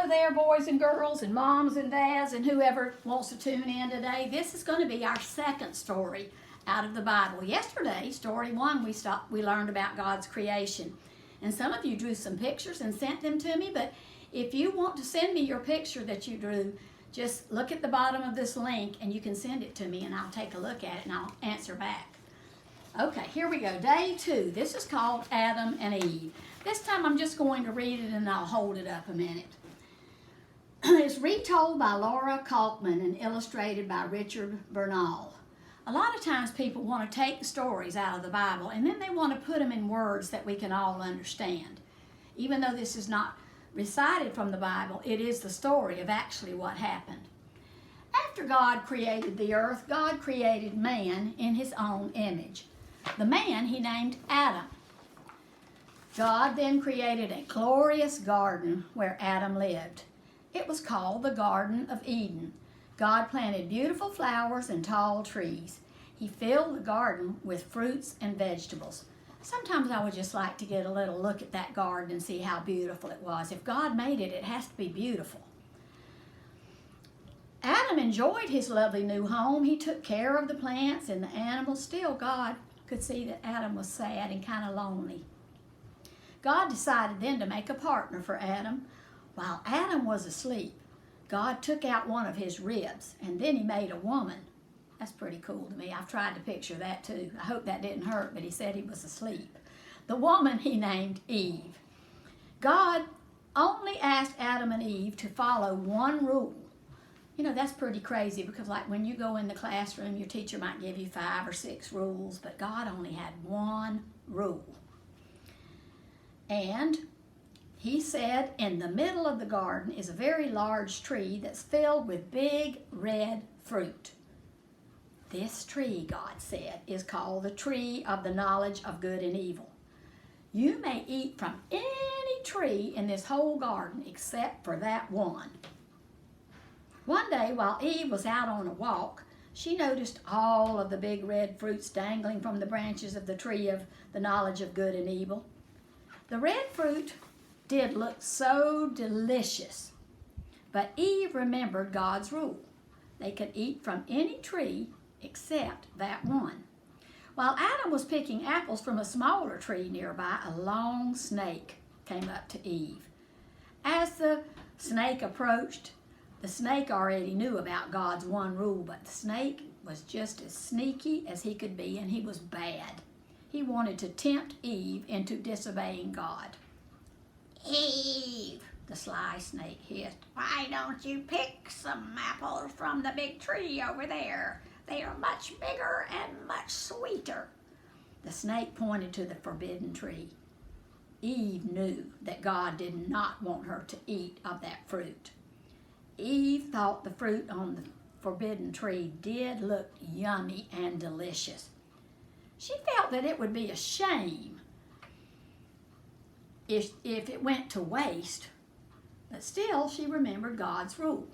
Hello there, boys and girls and moms and dads and whoever wants to tune in today. This is going to be our second story out of the Bible. Yesterday, story one, we learned about God's creation. And some of you drew some pictures and sent them to me, but if you want to send me your picture that you drew, just look at the bottom of this link and you can send it to me and I'll take a look at it and I'll answer back. Okay, here we go. Day 2. This is called Adam and Eve. This time I'm just going to read it and I'll hold it up a minute. It's retold by Laura Kalkman and illustrated by Richard Bernal. A lot of times people want to take stories out of the Bible and then they want to put them in words that we can all understand. Even though this is not recited from the Bible, it is the story of actually what happened. After God created the earth, God created man in his own image. The man he named Adam. God then created a glorious garden where Adam lived. It was called the Garden of Eden. God planted beautiful flowers and tall trees. He filled the garden with fruits and vegetables. Sometimes I would just like to get a little look at that garden and see how beautiful it was. If God made it, it has to be beautiful. Adam enjoyed his lovely new home. He took care of the plants and the animals. Still, God could see that Adam was sad and kind of lonely. God decided then to make a partner for Adam. While Adam was asleep, God took out one of his ribs and then he made a woman. That's pretty cool to me. I've tried to picture that too. I hope that didn't hurt, but he said he was asleep. The woman he named Eve. God only asked Adam and Eve to follow one rule. You know, that's pretty crazy because like when you go in the classroom, your teacher might give you 5 or 6 rules, but God only had one rule. And he said, in the middle of the garden is a very large tree that's filled with big red fruit. This tree, God said, is called the tree of the knowledge of good and evil. You may eat from any tree in this whole garden except for that one. One day, while Eve was out on a walk, she noticed all of the big red fruits dangling from the branches of the tree of the knowledge of good and evil. The red fruit did look so delicious, but Eve remembered God's rule. They could eat from any tree except that one. While Adam was picking apples from a smaller tree nearby, a long snake came up to Eve. As the snake approached, the snake already knew about God's one rule, but the snake was just as sneaky as he could be, and he was bad. He wanted to tempt Eve into disobeying God. Eve, The sly snake hissed. why don't you pick some apples from the big tree over there? They are much bigger and much sweeter. The snake pointed to the forbidden tree. Eve knew that God did not want her to eat of that fruit. Eve thought the fruit on the forbidden tree did look yummy and delicious. She felt that it would be a shame if it went to waste, but still she remembered God's rule.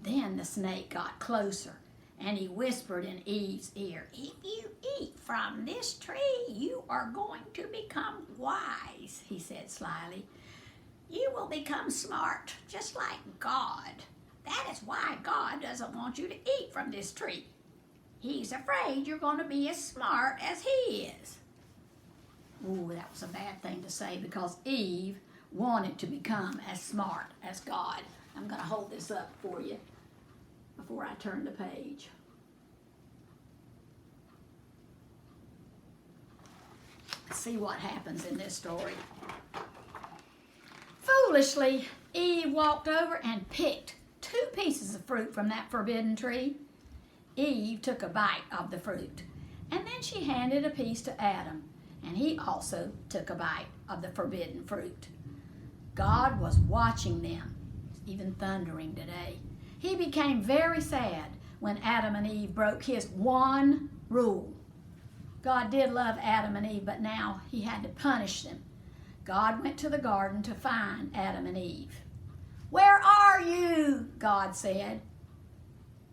Then the snake got closer and he whispered in Eve's ear, If you eat from this tree, you are going to become wise, he said slyly. You will become smart, just like God. That is why God doesn't want you to eat from this tree. He's afraid you're going to be as smart as he is. Ooh, that was a bad thing to say because Eve wanted to become as smart as God. I'm going to hold this up for you before I turn the page. Let's see what happens in this story. Foolishly, Eve walked over and picked 2 pieces of fruit from that forbidden tree. Eve took a bite of the fruit, and then she handed a piece to Adam, and he also took a bite of the forbidden fruit. God was watching them, even thundering today. He became very sad when Adam and Eve broke his one rule. God did love Adam and Eve, but now he had to punish them. God went to the garden to find Adam and Eve. Where are you? God said.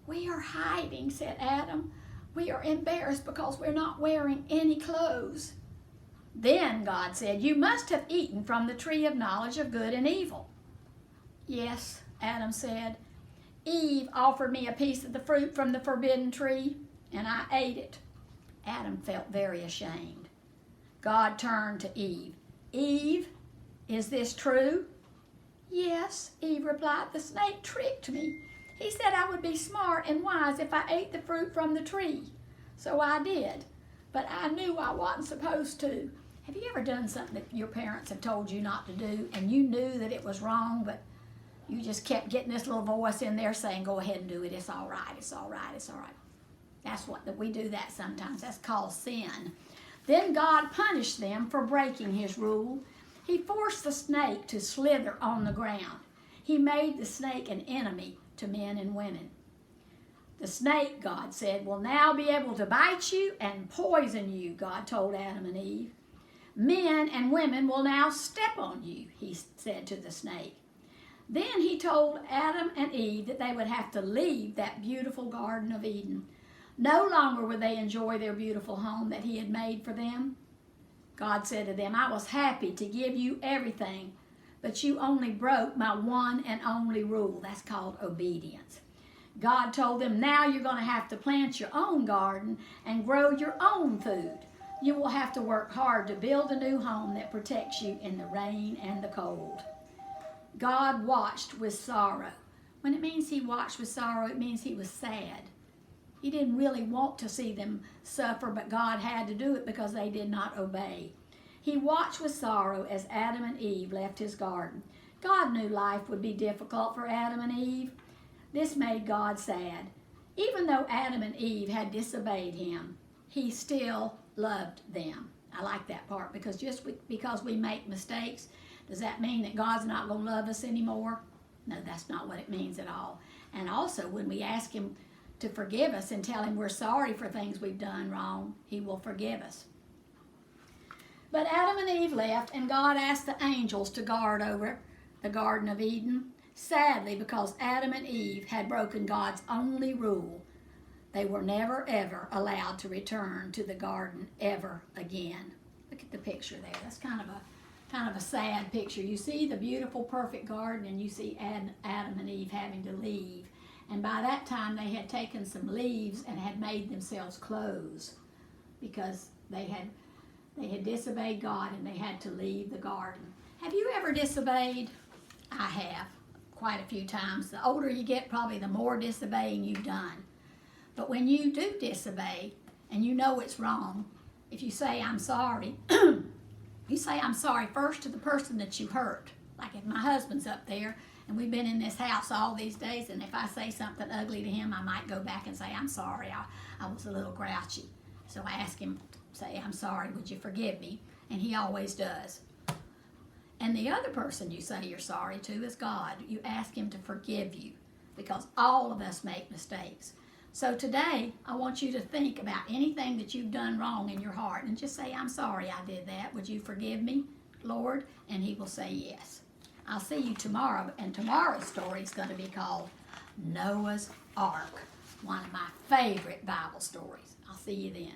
We are hiding, said Adam. We are embarrassed because we're not wearing any clothes. Then God said, you must have eaten from the tree of knowledge of good and evil. Yes, Adam said. Eve offered me a piece of the fruit from the forbidden tree, and I ate it. Adam felt very ashamed. God turned to Eve. Eve, is this true? Yes, Eve replied. The snake tricked me. He said I would be smart and wise if I ate the fruit from the tree. So I did, but I knew I wasn't supposed to. Have you ever done something that your parents have told you not to do, and you knew that it was wrong, but you just kept getting this little voice in there saying, go ahead and do it, it's all right, it's all right, it's all right. That's what we do that sometimes. That's called sin. Then God punished them for breaking his rule. He forced the snake to slither on the ground. He made the snake an enemy to men and women. The snake, God said, will now be able to bite you and poison you, God told Adam and Eve. Men and women will now step on you, he said to the snake. Then he told Adam and Eve that they would have to leave that beautiful Garden of Eden. No longer would they enjoy their beautiful home that he had made for them. God said to them, I was happy to give you everything, but you only broke my one and only rule. That's called obedience. God told them, now you're going to have to plant your own garden and grow your own food. You will have to work hard to build a new home that protects you in the rain and the cold. God watched with sorrow. When it means he watched with sorrow, it means he was sad. He didn't really want to see them suffer, but God had to do it because they did not obey. He watched with sorrow as Adam and Eve left his garden. God knew life would be difficult for Adam and Eve. This made God sad. Even though Adam and Eve had disobeyed him, he still loved them. I like that part because just because we make mistakes, does that mean that God's not going to love us anymore? No, that's not what it means at all. And also, when we ask him to forgive us and tell him we're sorry for things we've done wrong, he will forgive us. But Adam and Eve left, and God asked the angels to guard over the Garden of Eden. Sadly, because Adam and Eve had broken God's only rule, they were never, ever allowed to return to the garden ever again. Look at the picture there. That's kind of a sad picture. You see the beautiful, perfect garden, and you see Adam and Eve having to leave. And by that time, they had taken some leaves and had made themselves clothes because they had disobeyed God and they had to leave the garden. Have you ever disobeyed? I have, quite a few times. The older you get, probably the more disobeying you've done. But when you do disobey and you know it's wrong, if you say, I'm sorry, you say, I'm sorry first to the person that you hurt. Like if my husband's up there and we've been in this house all these days, and if I say something ugly to him, I might go back and say, I'm sorry, I was a little grouchy. So I ask him, say, I'm sorry, would you forgive me? And he always does. And the other person you say you're sorry to is God. You ask him to forgive you because all of us make mistakes. So today, I want you to think about anything that you've done wrong in your heart and just say, I'm sorry I did that. Would you forgive me, Lord? And he will say yes. I'll see you tomorrow, and tomorrow's story is going to be called Noah's Ark, one of my favorite Bible stories. I'll see you then.